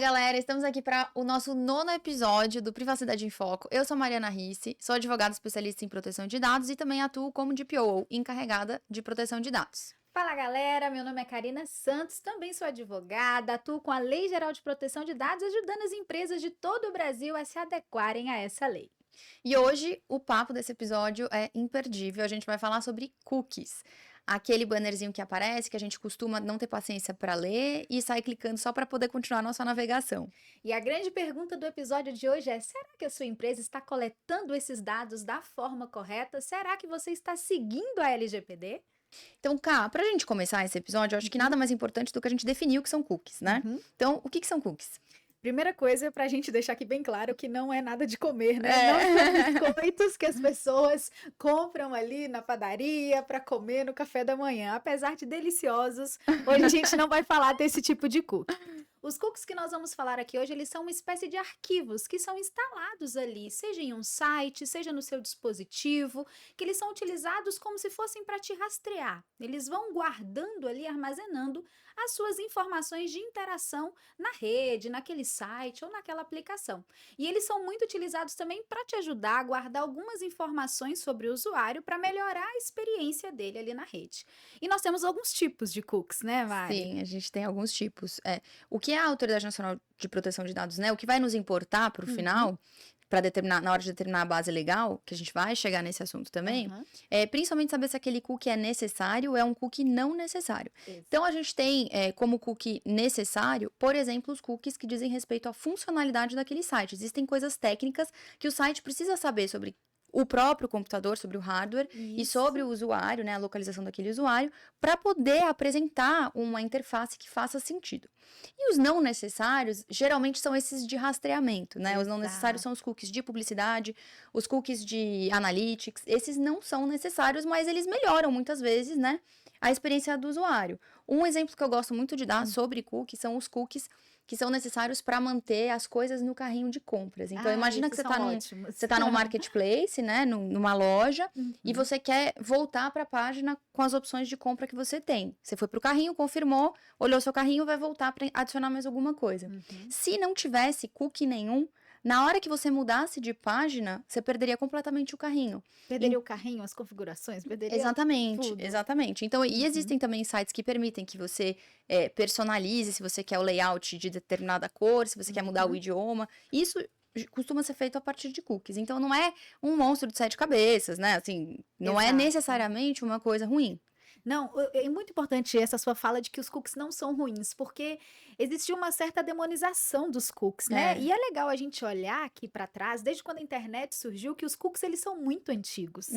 Galera, estamos aqui para o nosso 9º episódio do Privacidade em Foco. Eu sou Mariana Risse, sou advogada especialista em proteção de dados e também atuo como DPO, encarregada de proteção de dados. Fala galera, meu nome é Karina Santos, também sou advogada, atuo com a Lei Geral de Proteção de Dados, ajudando as empresas de todo o Brasil a se adequarem a essa lei. E hoje o papo desse episódio é imperdível, a gente vai falar sobre cookies. Aquele bannerzinho que aparece, que a gente costuma não ter paciência para ler e sai clicando só para poder continuar nossa navegação. E a grande pergunta do episódio de hoje é: será que a sua empresa está coletando esses dados da forma correta? Será que você está seguindo a LGPD? Então, Cá, pra gente começar esse episódio, eu acho que nada mais importante do que a gente definir o que são cookies, né? Então, o que são cookies? Primeira coisa, para a gente deixar aqui bem claro que não é nada de comer, né? Não são biscoitos que as pessoas compram ali na padaria para comer no café da manhã. Apesar de deliciosos, hoje a gente não vai falar desse tipo de cookie. Os cookies que nós vamos falar aqui hoje, eles são uma espécie de arquivos que são instalados ali, seja em um site, seja no seu dispositivo, que eles são utilizados como se fossem para te rastrear. Eles vão guardando ali, armazenando as suas informações de interação na rede, naquele site ou naquela aplicação. E eles são muito utilizados também para te ajudar a guardar algumas informações sobre o usuário para melhorar a experiência dele ali na rede. E nós temos alguns tipos de cookies, né, Mari? Sim, a gente tem alguns tipos. O que é a Autoridade Nacional de Proteção de Dados, né? O que vai nos importar para o final, para determinar, na hora de determinar a base legal, que a gente vai chegar nesse assunto também, é principalmente saber se aquele cookie é necessário ou é um cookie não necessário. Isso. Então, a gente tem como cookie necessário, por exemplo, os cookies que dizem respeito à funcionalidade daquele site. Existem coisas técnicas que o site precisa saber sobre o próprio computador, sobre o hardware e sobre o usuário, né, a localização daquele usuário, para poder apresentar uma interface que faça sentido. E os não necessários, geralmente são esses de rastreamento, né? Os não necessários são os cookies de publicidade, os cookies de analytics, esses não são necessários, mas eles melhoram muitas vezes, né, a experiência do usuário. Um exemplo que eu gosto muito de dar sobre cookies são os cookies que são necessários para manter as coisas no carrinho de compras. Então, imagina que você tá num marketplace, né, numa loja, e você quer voltar para a página com as opções de compra que você tem. Você foi pro carrinho, confirmou, olhou seu carrinho, vai voltar para adicionar mais alguma coisa. Se não tivesse cookie nenhum, na hora que você mudasse de página, você perderia completamente o carrinho. Perderia o carrinho, as configurações, perderia Exatamente, tudo. exatamente. Então, e existem também sites que permitem que você personalize, se você quer o layout de determinada cor, se você quer mudar o idioma. Isso costuma ser feito a partir de cookies. Então, não é um monstro de 7 cabeças, né? Assim, não é necessariamente uma coisa ruim. Não, é muito importante essa sua fala de que os cookies não são ruins, porque existe uma certa demonização dos cookies, né? E é legal a gente olhar aqui para trás, desde quando a internet surgiu, que os cookies eles são muito antigos.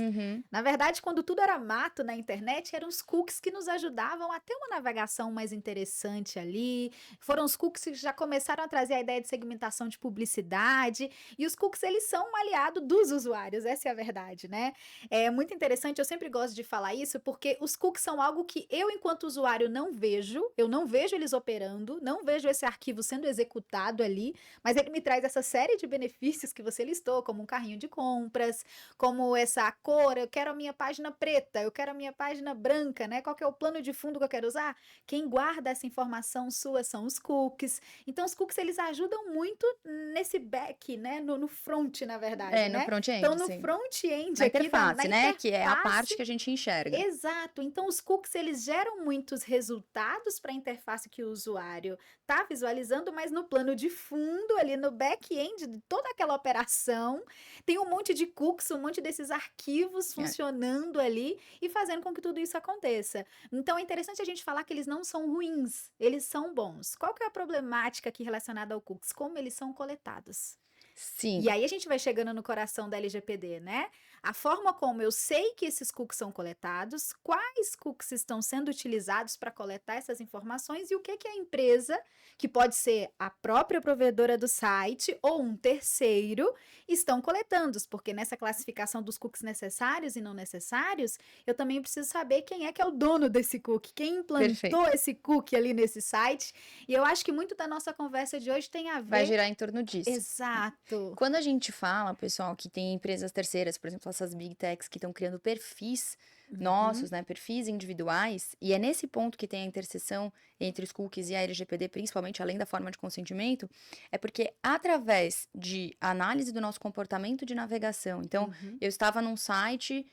Na verdade, quando tudo era mato na internet, eram os cookies que nos ajudavam a ter uma navegação mais interessante ali. Foram os cookies que já começaram a trazer a ideia de segmentação de publicidade. E os cookies, eles são um aliado dos usuários, essa é a verdade, né? É muito interessante, eu sempre gosto de falar isso, porque os cookies são algo que eu, enquanto usuário, eu não vejo eles operando, não vejo esse arquivo sendo executado ali, mas ele me traz essa série de benefícios que você listou, como um carrinho de compras, como essa cor, eu quero a minha página preta, eu quero a minha página branca, né? Qual que é o plano de fundo que eu quero usar? Quem guarda essa informação sua são os cookies. Então, os cookies, eles ajudam muito nesse back, né? No front, na verdade, No né? front-end, Então, no sim. front-end Na aqui, interface, né? interface, Que é a parte que a gente enxerga. Exato. Então, os cookies, eles geram muitos resultados para a interface que o usuário está visualizando, mas no plano de fundo, ali no back-end de toda aquela operação, tem um monte de cookies, um monte desses arquivos funcionando ali e fazendo com que tudo isso aconteça. Então, é interessante a gente falar que eles não são ruins, eles são bons. Qual que é a problemática aqui relacionada ao cookies? Como eles são coletados? Sim. E aí a gente vai chegando no coração da LGPD, né? A forma como eu sei que esses cookies são coletados, quais cookies estão sendo utilizados para coletar essas informações e o que a empresa, que pode ser a própria provedora do site ou um terceiro, estão coletando, porque nessa classificação dos cookies necessários e não necessários, eu também preciso saber quem é que é o dono desse cookie, quem implantou esse cookie ali nesse site. E eu acho que muito da nossa conversa de hoje tem a ver... Vai girar em torno disso. Exato. Exato. Quando a gente fala, pessoal, que tem empresas terceiras, por exemplo, essas big techs que estão criando perfis Uhum. nossos, né, perfis individuais, e é nesse ponto que tem a interseção entre os cookies e a LGPD, principalmente além da forma de consentimento, é porque através de análise do nosso comportamento de navegação, então, Uhum. eu estava num site,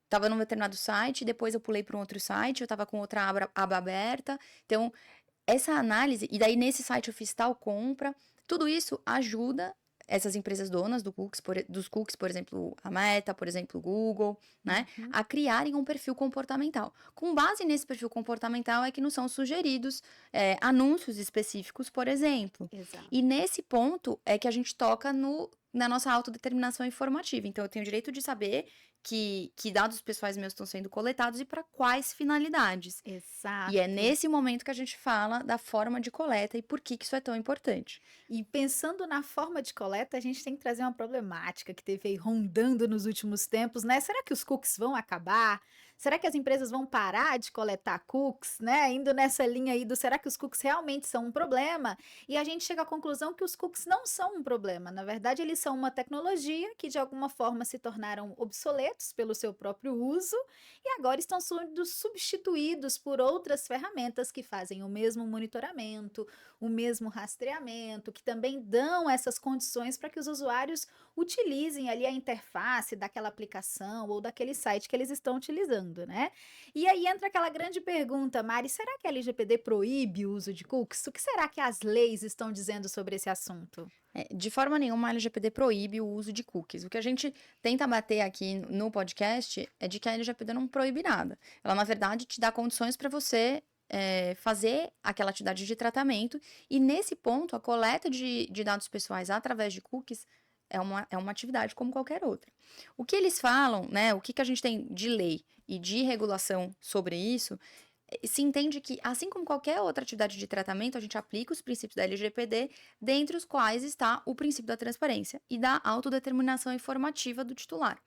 estava num determinado site, depois eu pulei para um outro site, eu estava com outra aba aberta, então essa análise, e daí nesse site eu fiz tal compra, tudo isso ajuda essas empresas donas dos cookies, por exemplo, a Meta, por exemplo, o Google, né, Uhum. a criarem um perfil comportamental. Com base nesse perfil comportamental é que nos são sugeridos anúncios específicos, por exemplo. Exato. E nesse ponto é que a gente toca na nossa autodeterminação informativa. Então, eu tenho o direito de saber que dados pessoais meus estão sendo coletados e para quais finalidades. E é Exato. nesse momento que a gente fala da forma de coleta e por que isso é tão importante. E pensando na forma de coleta, a gente tem que trazer uma problemática que teve aí rondando nos últimos tempos, né? Será que os cookies vão acabar? Será que as empresas vão parar de coletar cookies, né? Indo nessa linha aí do será que os cookies realmente são um problema? E a gente chega à conclusão que os cookies não são um problema. Na verdade, eles são uma tecnologia que de alguma forma se tornaram obsoletos pelo seu próprio uso e agora estão sendo substituídos por outras ferramentas que fazem o mesmo monitoramento, o mesmo rastreamento, que também dão essas condições para que os usuários utilizem ali a interface daquela aplicação ou daquele site que eles estão utilizando, né? E aí entra aquela grande pergunta, Mari, será que a LGPD proíbe o uso de cookies? O que será que as leis estão dizendo sobre esse assunto? De forma nenhuma, a LGPD proíbe o uso de cookies. O que a gente tenta bater aqui no podcast é de que a LGPD não proíbe nada. Ela, na verdade, te dá condições para você fazer aquela atividade de tratamento. E nesse ponto, a coleta de dados pessoais através de cookies é uma atividade como qualquer outra. O que eles falam, né? O que a gente tem de lei e de regulação sobre isso se entende que, assim como qualquer outra atividade de tratamento, a gente aplica os princípios da LGPD, dentre os quais está o princípio da transparência e da autodeterminação informativa do titular.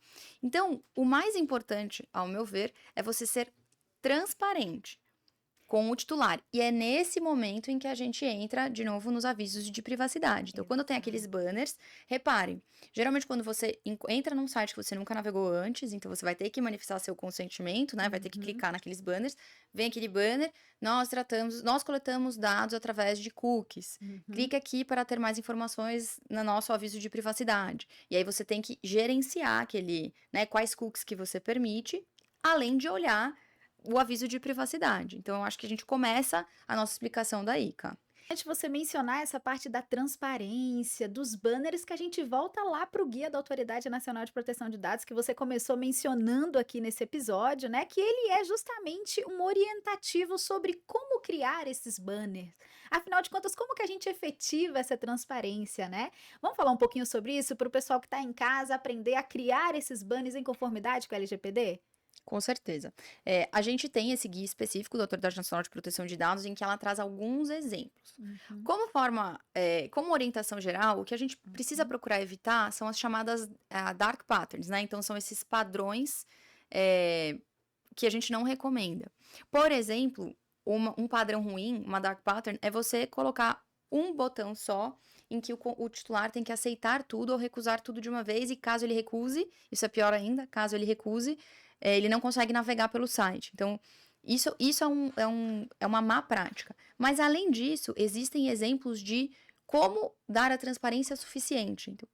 Então, o mais importante, ao meu ver, é você ser transparente com o titular. E é nesse momento em que a gente entra de novo nos avisos de privacidade. Então, quando tem aqueles Exato. banners, reparem, geralmente quando você entra num site que você nunca navegou antes, então você vai ter que manifestar seu consentimento, né? Vai ter que Uhum, clicar naqueles banners, vem aquele banner, nós coletamos dados através de cookies. uhum. Clique aqui para ter mais informações no nosso aviso de privacidade. E aí você tem que gerenciar aquele, né, quais cookies que você permite, além de olhar o aviso de privacidade. Então, eu acho que a gente começa a nossa explicação daí, Cá. Antes de você mencionar essa parte da transparência, dos banners, que a gente volta lá para o guia da Autoridade Nacional de Proteção de Dados, que você começou mencionando aqui nesse episódio, né? Que ele é justamente um orientativo sobre como criar esses banners. Afinal de contas, como que a gente efetiva essa transparência, né? Vamos falar um pouquinho sobre isso para o pessoal que está em casa aprender a criar esses banners em conformidade com a LGPD? Com certeza. A gente tem esse guia específico da Autoridade Nacional de Proteção de Dados em que ela traz alguns exemplos. Uhum, Como orientação geral, o que a gente precisa uhum, procurar evitar são as chamadas dark patterns, né? Então, são esses padrões é, que a gente não recomenda. Por exemplo, um padrão ruim, uma dark pattern, é você colocar um botão só em que o titular tem que aceitar tudo ou recusar tudo de uma vez, e caso ele recuse, isso é pior ainda, caso ele recuse, ele não consegue navegar pelo site. Então, isso é uma má prática. Mas, além disso, existem exemplos de como dar a transparência suficiente. Então,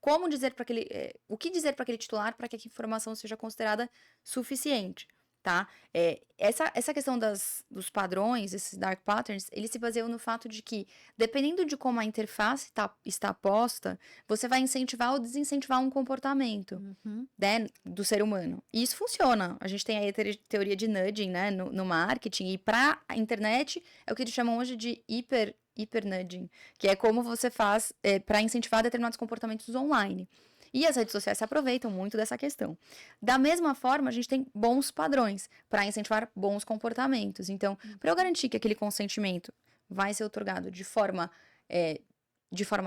o que dizer para aquele titular para que a informação seja considerada suficiente, tá? Essa questão dos padrões, esses dark patterns, eles se baseiam no fato de que, dependendo de como a interface está posta, você vai incentivar ou desincentivar um comportamento, uhum. né, do ser humano. E isso funciona. A gente tem aí a teoria de nudging, né, no marketing, e para a internet é o que eles chamam hoje de hiper nudging, que é como você faz para incentivar determinados comportamentos online. E as redes sociais se aproveitam muito dessa questão. Da mesma forma, a gente tem bons padrões para incentivar bons comportamentos. Então, para eu garantir que aquele consentimento vai ser otorgado de forma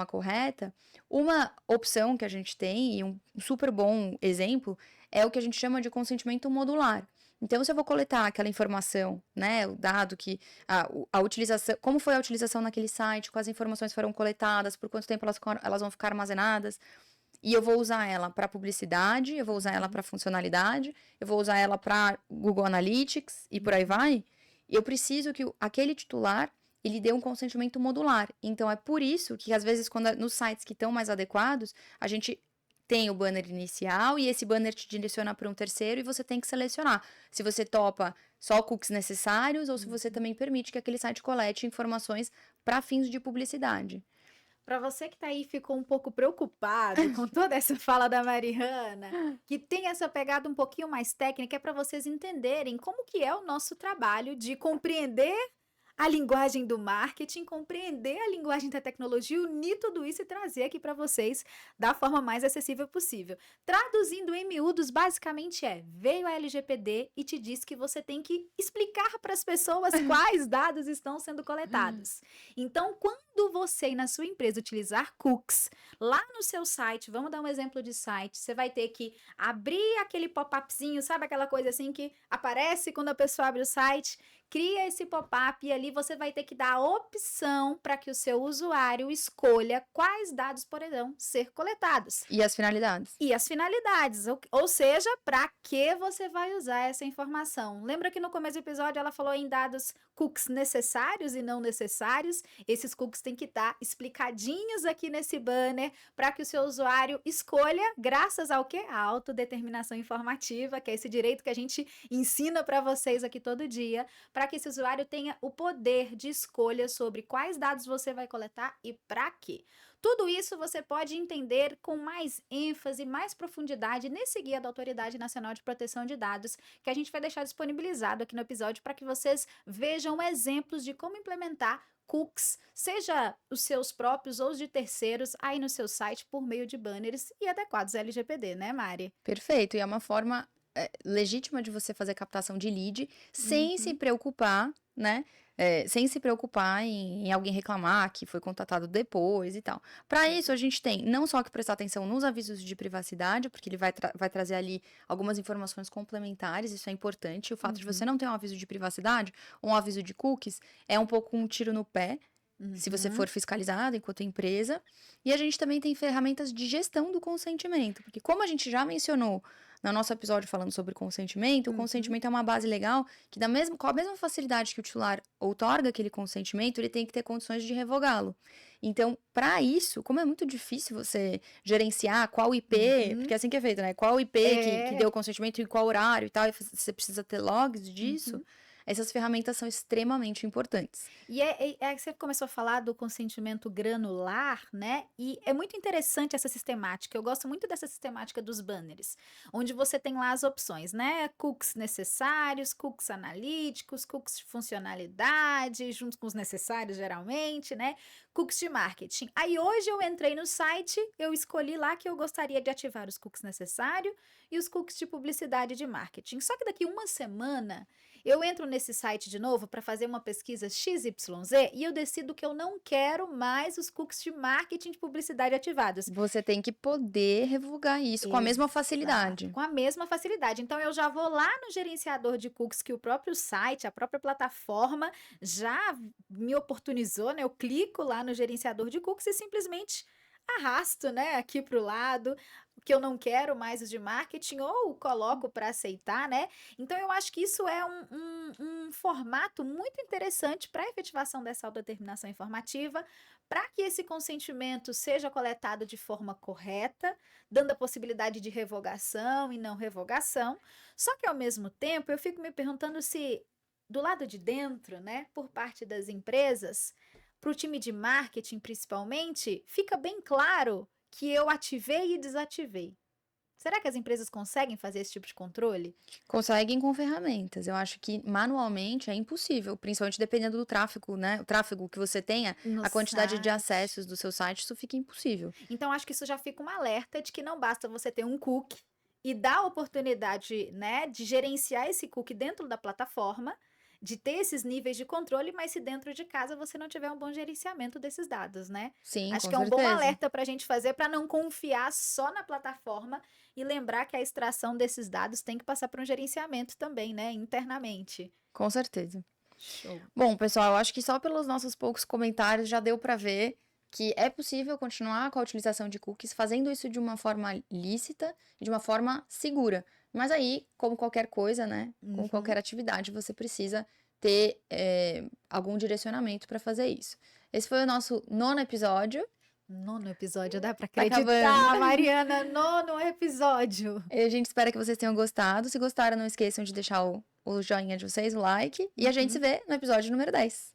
correta, uma opção que a gente tem, e um super bom exemplo, é o que a gente chama de consentimento modular. Então, se eu vou coletar aquela informação, né, o dado que a utilização, como foi a utilização naquele site, quais informações foram coletadas, por quanto tempo elas vão ficar armazenadas, e eu vou usar ela para publicidade, eu vou usar ela para funcionalidade, eu vou usar ela para Google Analytics e por aí vai. Eu preciso que aquele titular ele dê um consentimento modular. Então, é por isso que, às vezes, nos sites que estão mais adequados, a gente tem o banner inicial e esse banner te direciona para um terceiro e você tem que selecionar se você topa só cookies necessários ou se você também permite que aquele site colete informações para fins de publicidade. Para você que tá aí e ficou um pouco preocupado com toda essa fala da Mariana, que tem essa pegada um pouquinho mais técnica, é para vocês entenderem como que é o nosso trabalho de compreender a linguagem do marketing, compreender a linguagem da tecnologia, unir tudo isso e trazer aqui para vocês da forma mais acessível possível. Traduzindo em miúdos, basicamente veio a LGPD e te diz que você tem que explicar para as pessoas quais dados estão sendo coletados. Então, quando você e na sua empresa utilizar cookies, lá no seu site, vamos dar um exemplo de site, você vai ter que abrir aquele pop-upzinho, sabe aquela coisa assim que aparece quando a pessoa abre o site? Cria esse pop-up e ali você vai ter que dar a opção para que o seu usuário escolha quais dados poderão ser coletados. E as finalidades. E as finalidades, ou seja, para que você vai usar essa informação. Lembra que no começo do episódio ela falou em dados cookies necessários e não necessários? Esses cookies têm que estar explicadinhos aqui nesse banner para que o seu usuário escolha, graças ao quê? A autodeterminação informativa, que é esse direito que a gente ensina para vocês aqui todo dia, para que esse usuário tenha o poder de escolha sobre quais dados você vai coletar e para quê. Tudo isso você pode entender com mais ênfase, mais profundidade nesse guia da Autoridade Nacional de Proteção de Dados, que a gente vai deixar disponibilizado aqui no episódio para que vocês vejam exemplos de como implementar cookies, seja os seus próprios ou os de terceiros, aí no seu site por meio de banners e adequados à LGPD, né, Mari? Perfeito, e é uma forma legítima de você fazer captação de lead sem se preocupar, né? Sem se preocupar em alguém reclamar que foi contatado depois e tal. Para isso, a gente tem não só que prestar atenção nos avisos de privacidade, porque ele vai trazer ali algumas informações complementares, isso é importante. O fato de você não ter um aviso de privacidade ou um aviso de cookies é um pouco um tiro no pé, se você for fiscalizado enquanto empresa. E a gente também tem ferramentas de gestão do consentimento, porque como a gente já mencionou no nosso episódio falando sobre consentimento, o consentimento é uma base legal que com a mesma facilidade que o titular outorga aquele consentimento, ele tem que ter condições de revogá-lo. Então, para isso, como é muito difícil você gerenciar qual IP, porque é assim que é feito, né? Qual IP que deu o consentimento e qual horário e tal, e você precisa ter logs disso. Essas ferramentas são extremamente importantes. E que você começou a falar do consentimento granular, né? E é muito interessante essa sistemática. Eu gosto muito dessa sistemática dos banners, onde você tem lá as opções, né? Cookies necessários, cookies analíticos, cookies de funcionalidade, junto com os necessários, geralmente, né? Cookies de marketing. Aí hoje eu entrei no site, eu escolhi lá que eu gostaria de ativar os cookies necessários e os cookies de publicidade de marketing. Só que daqui uma semana eu entro nesse site de novo para fazer uma pesquisa XYZ e eu decido que eu não quero mais os cookies de marketing de publicidade ativados. Você tem que poder revogar isso com a mesma facilidade. Com a mesma facilidade. Então, eu já vou lá no gerenciador de cookies que o próprio site, a própria plataforma já me oportunizou, né? Eu clico lá no gerenciador de cookies e simplesmente arrasto, né, aqui para o lado, que eu não quero mais os de marketing, ou coloco para aceitar, né? Então, eu acho que isso é um formato muito interessante para a efetivação dessa autodeterminação informativa, para que esse consentimento seja coletado de forma correta, dando a possibilidade de revogação e não revogação. Só que, ao mesmo tempo, eu fico me perguntando se, do lado de dentro, né, por parte das empresas, para o time de marketing, principalmente, fica bem claro que eu ativei e desativei. Será que as empresas conseguem fazer esse tipo de controle? Conseguem com ferramentas. Eu acho que manualmente é impossível, principalmente dependendo do tráfego, né? O tráfego que você tenha, a quantidade de acessos do seu site, isso fica impossível. Então, acho que isso já fica um alerta de que não basta você ter um cookie e dar a oportunidade, né, de gerenciar esse cookie dentro da plataforma, de ter esses níveis de controle, mas se dentro de casa você não tiver um bom gerenciamento desses dados, né? Sim, Acho com que é um bom certeza. alerta para a gente fazer para não confiar só na plataforma e lembrar que a extração desses dados tem que passar por um gerenciamento também, né? Internamente. Com certeza. Show. Bom, pessoal, eu acho que só pelos nossos poucos comentários já deu para ver que é possível continuar com a utilização de cookies, fazendo isso de uma forma lícita, de uma forma segura. Mas aí, como qualquer coisa, né? Como qualquer atividade, você precisa ter algum direcionamento para fazer isso. Esse foi o nosso 9º episódio. 9º episódio, dá para Tá acreditar, acabando. Mariana, 9º episódio. E a gente espera que vocês tenham gostado. Se gostaram, não esqueçam de deixar o joinha de vocês, o like. E a gente se vê no episódio número 10.